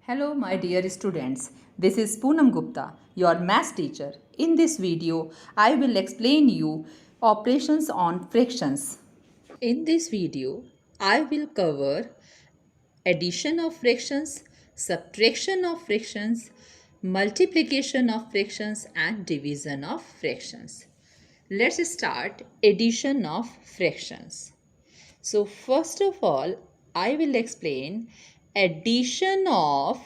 Hello my dear students, this is Poonam Gupta, your maths teacher. In this video, I will explain you operations on fractions. In this video, I will cover addition of fractions, subtraction of fractions, multiplication of fractions and division of fractions. Let's start addition of fractions. So first of all, I will explain addition of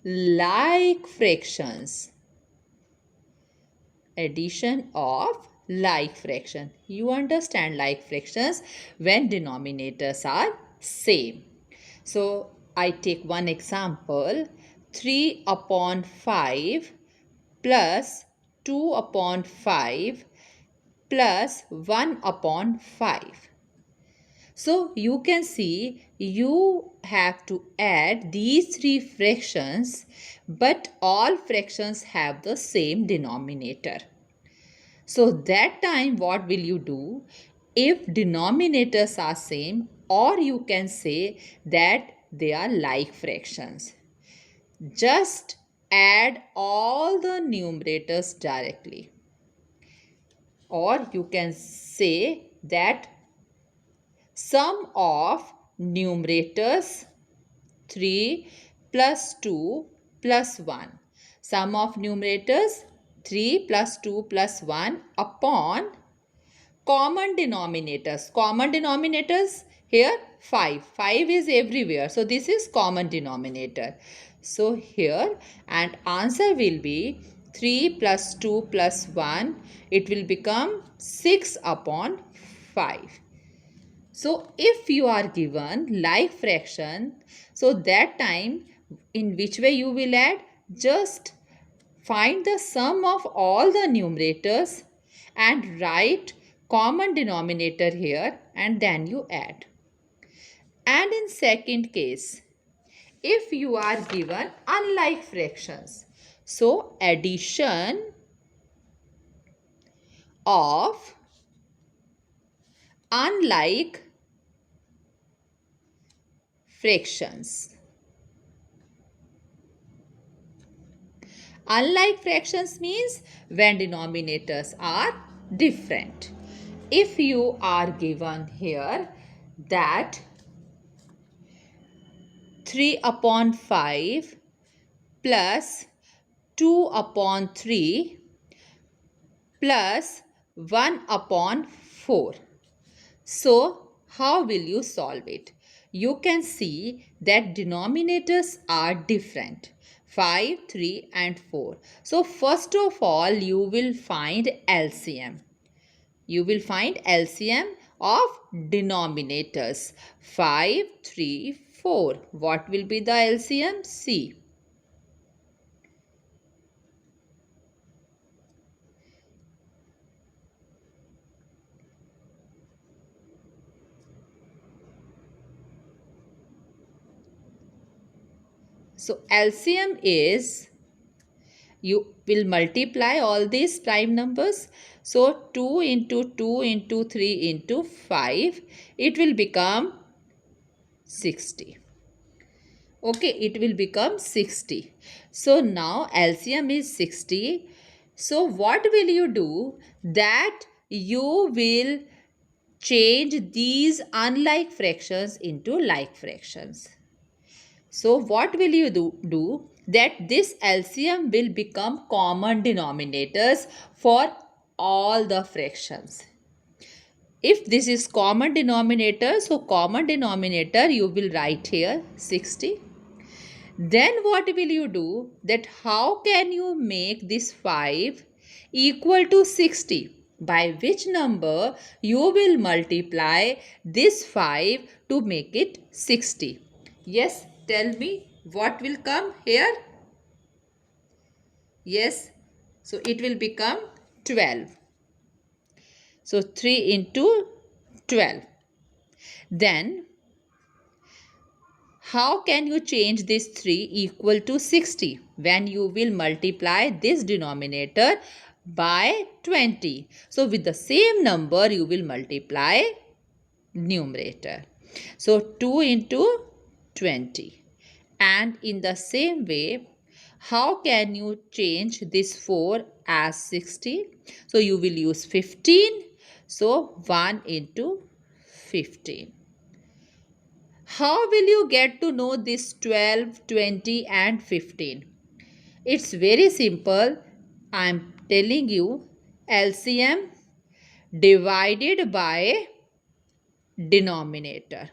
like fractions. Addition of like fraction. You understand like fractions when denominators are same. So I take one example, 3 upon 5 plus 2 upon 5 plus 1 upon 5. So you can see you have to add these three fractions, but all fractions have the same denominator. So that time what will you do? If denominators are same, or you can say that they are like fractions, just add all the numerators directly. Or you can say that sum of numerators 3 plus 2 plus 1. Sum of numerators 3 plus 2 plus 1 upon common denominators. Common denominators here 5. 5 is everywhere. So this is common denominator. So here and answer will be 3 plus 2 plus 1. It will become 6 upon 5. So if you are given like fraction, so that time in which way you will add? Just find the sum of all the numerators and write common denominator here and then you add. And in second case, if you are given unlike fractions, so addition of unlike fractions. Unlike fractions means when denominators are different. If you are given here that 3 upon 5 plus 2 upon 3 plus 1 upon 4. So, how will you solve it? You can see that denominators are different. 5, 3 and 4. So, first of all, you will find LCM. You will find LCM of denominators. 5, 3, 4. What will be the LCM? C. So LCM is, you will multiply all these prime numbers. So 2 into 2 into 3 into 5, it will become 60. Okay, it will become 60. So now LCM is 60. So what will you do? That you will change these unlike fractions into like fractions. So what will you do? That this LCM will become common denominators for all the fractions. If this is common denominator, so common denominator you will write here 60. Then what will you do? That how can you make this 5 equal to 60? By which number you will multiply this 5 to make it 60? Yes, tell me what will come here? Yes, so it will become 12. So 3 into 12. Then how can you change this 3 equal to 60? When you will multiply this denominator by 20. So with the same number you will multiply numerator. So 2 into 20. And in the same way, how can you change this 4 as 60? So you will use 15. So 1 into 15. How will you get to know this 12, 20 and 15? It's very simple. I'm telling you LCM divided by denominator.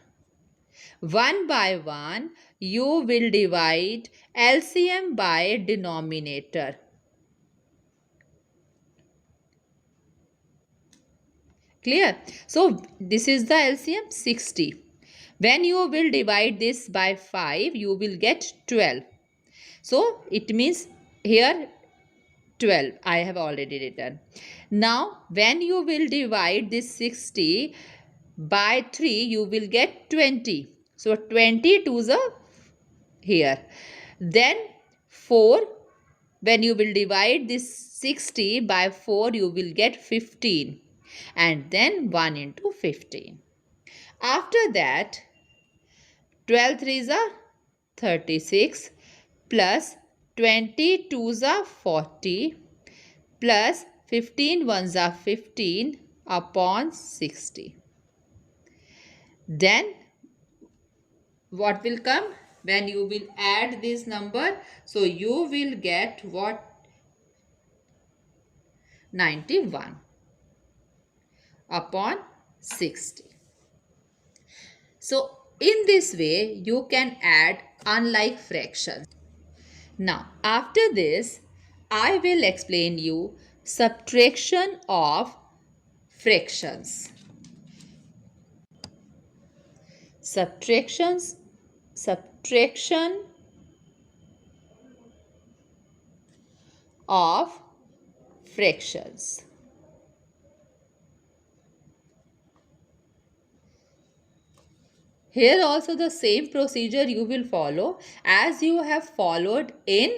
One by one, you will divide LCM by denominator. Clear? So, this is the LCM 60. When you will divide this by 5, you will get 12. So, it means here 12 I have already written. Now, when you will divide this 60 by 3, you will get 20. So, 20 to the here. Then 4, when you will divide this 60 by 4, you will get 15. And then 1 into 15. After that, 12 threes are 36 plus 20 twos are 40 plus 15 ones are 15 upon 60. Then what will come when you will add this number? So you will get what? 91 upon 60. So in this way you can add unlike fractions. Now after this I will explain you subtraction of fractions. Subtraction of fractions. Here also the same procedure you will follow as you have followed in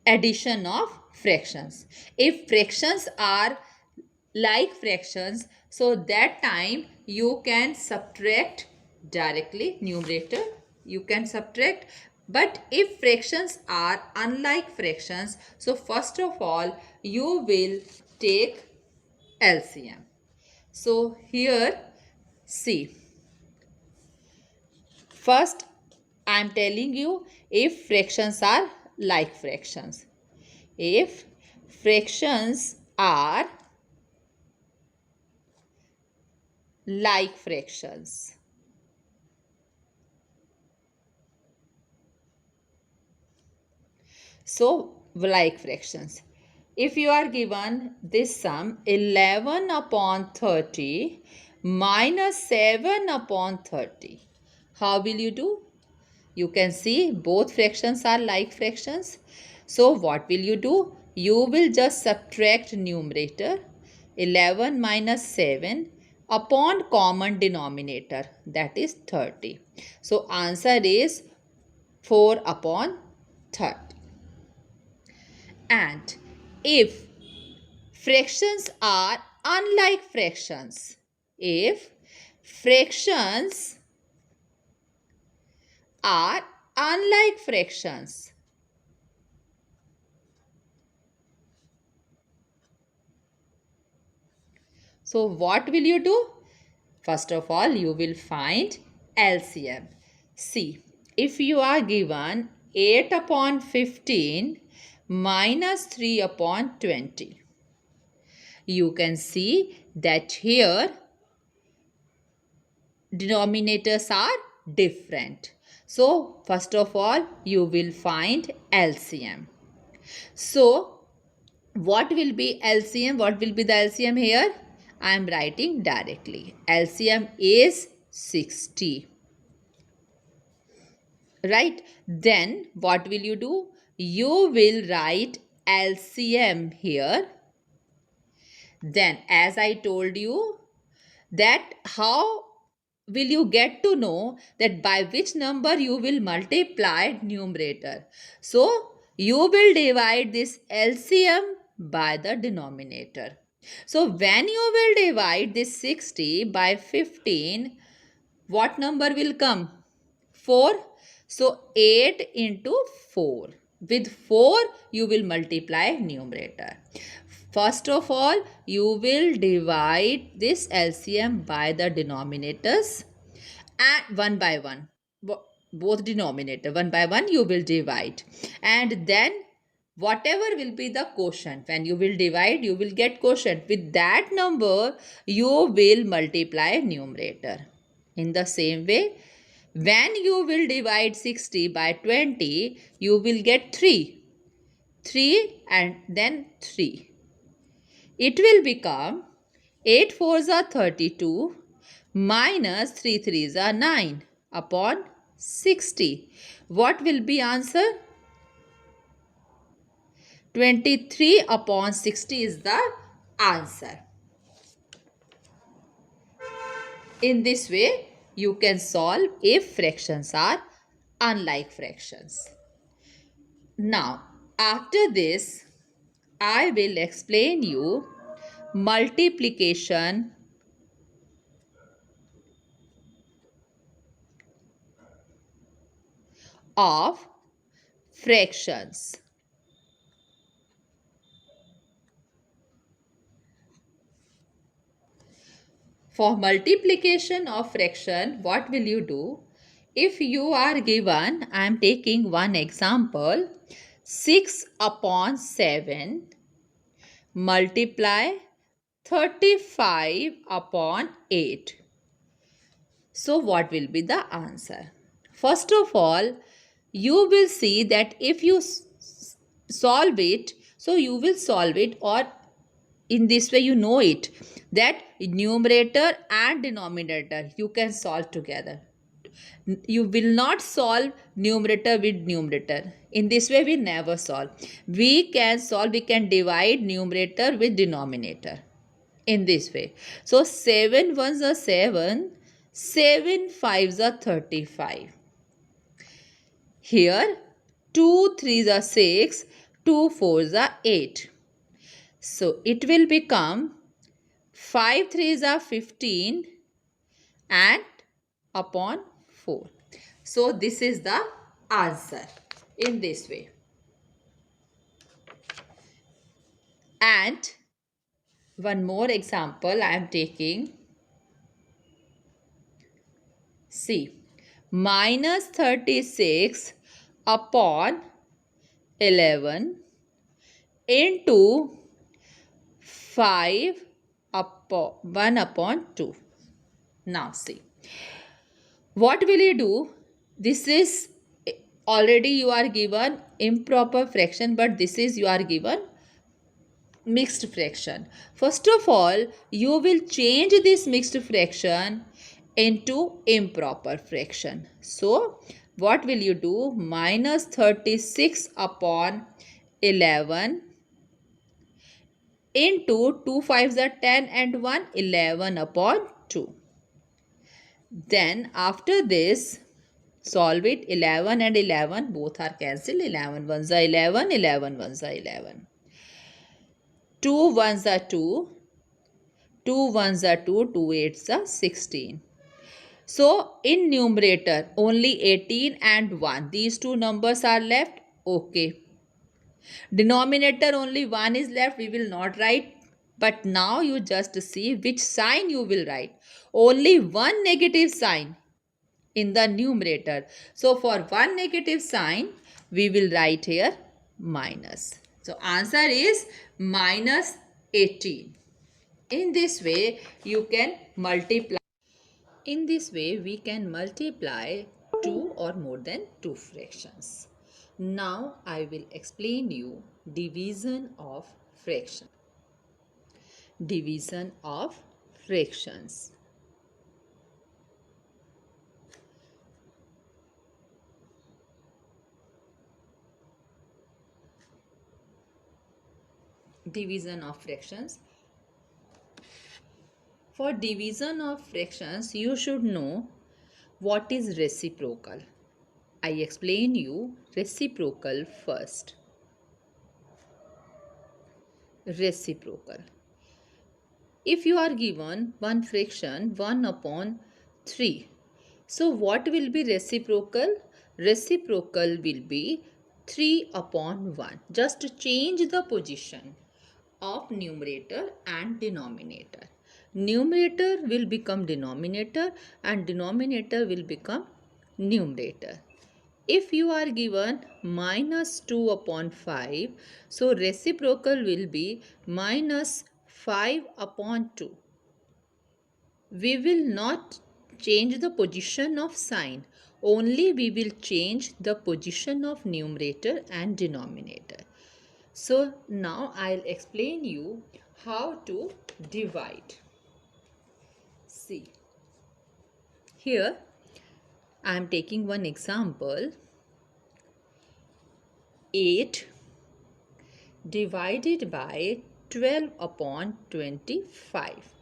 addition of fractions. If fractions are like fractions, so that time you can subtract directly numerator. You can subtract. But if fractions are unlike fractions, so first of all you will take LCM. So here see. First, I am telling you if fractions are like fractions. If fractions are like fractions. So, like fractions. If you are given this sum 11 upon 30 minus 7 upon 30. How will you do? You can see both fractions are like fractions. So what will you do? You will just subtract numerator 11 minus 7 upon common denominator, that is 30. So answer is 4 upon 30. And if fractions are unlike fractions, if fractions are unlike fractions, so what will you do? First of all, you will find LCM. See, if you are given 8 upon 15 minus 3 upon 20, you can see that here denominators are different. So, first of all, you will find LCM. So, what will be LCM? What will be the LCM here? I am writing directly. LCM is 60. Right? Then what will you do? You will write LCM here. Then as I told you that how will you get to know that by which number you will multiply numerator. So you will divide this LCM by the denominator. So when you will divide this 60 by 15, what number will come? 4. So 8 into 4. With 4 you will multiply numerator. First of all, you will divide this LCM by the denominators and one by one. Both denominator one by one you will divide, and then whatever will be the quotient, when you will divide you will get quotient, with that number you will multiply numerator. In the same way, when you will divide 60 by 20, you will get 3. 3 and then 3. It will become 8 fours are 32 minus 3 threes are 9 upon 60. What will be answer? 23 upon 60 is the answer. In this way, you can solve if fractions are unlike fractions. Now, after this, I will explain you multiplication of fractions. For multiplication of fraction, what will you do? If you are given, I am taking one example, 6 upon 7 multiply 35 upon 8. So what will be the answer? First of all, you will see that if you solve it, so you will solve it, or in this way you know it, that numerator and denominator you can solve together. You will not solve numerator with numerator. In this way we never solve. We can solve, we can divide numerator with denominator in this way. So 7 ones are 7, 7 fives are 35. Here 2 threes are 6, 2 fours are 8. So it will become 5 threes are 15 and upon 4. So this is the answer in this way. And one more example I am taking. See, minus 36 upon 11 into 5 upon 1 upon 2. Now see, what will you do? This is already you are given improper fraction, but this is you are given mixed fraction. First of all, you will change this mixed fraction into improper fraction. So what will you do? Minus 36 upon 11 into 2 fives are 10 and 1, 11 upon 2. Then after this, solve it. 11 and 11 both are cancelled. 11 ones are 11, 11 ones are 11. 2 ones are 2, 2 ones are 2, 2 eights are 16. So in numerator only 18 and 1. These two numbers are left. Okay. Denominator only 1 is left. We will not write. But now you just see which sign you will write. Only one negative sign in the numerator. So for one negative sign, we will write here minus. So answer is minus 18. In this way, you can multiply. In this way, we can multiply two or more than two fractions. Now, I will explain you division of fraction. Division of fractions. Division of fractions. For division of fractions, you should know what is reciprocal. I explain you reciprocal first. Reciprocal. If you are given one fraction 1 upon 3, So what will be reciprocal? Reciprocal will be 3 upon 1. Just change the position of numerator and denominator. Numerator will become denominator and denominator will become numerator. If you are given minus 2 upon 5, so reciprocal will be minus 5 upon 2. We will not change the position of sign. Only we will change the position of numerator and denominator. So now I'll explain you how to divide. See, here I am taking one example. 8 divided by 12 upon 25.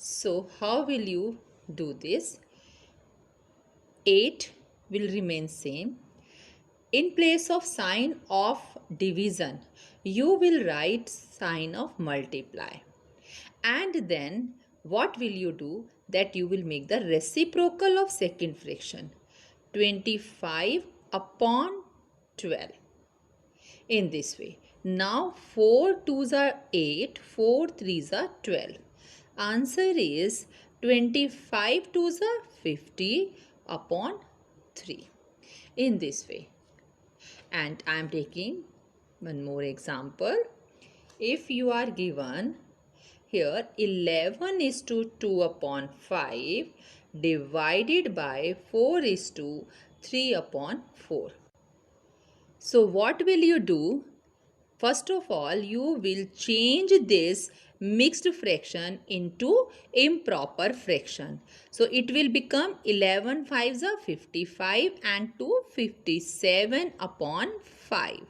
So how will you do this? 8 will remain same. In place of sign of division, you will write sign of multiply. And then what will you do? That you will make the reciprocal of second fraction. 25 upon 12. In this way. Now 4 2s are 8, 4 3s are 12. Answer is 25 2s are 50 upon 3. In this way. And I am taking one more example. If you are given here 11 is to 2 upon 5 divided by 4 is to 3 upon 4. So what will you do? First of all, you will change this mixed fraction into improper fraction. So it will become 11 5s are 55 and 2 57 upon 5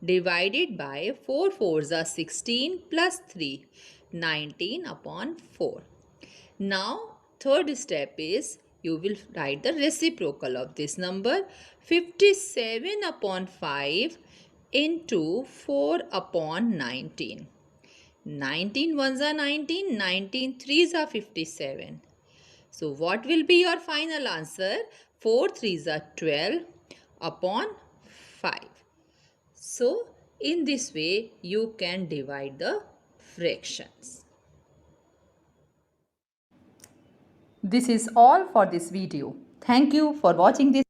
divided by 4 4s are 16 plus 3 19 upon 4. Now third step is you will write the reciprocal of this number 57 upon 5 into 4 upon 19. 19 ones are 19, 19 threes are 57. So what will be your final answer? 4 threes are 12 upon 5. So in this way you can divide the fractions. This is all for this video. Thank you for watching this.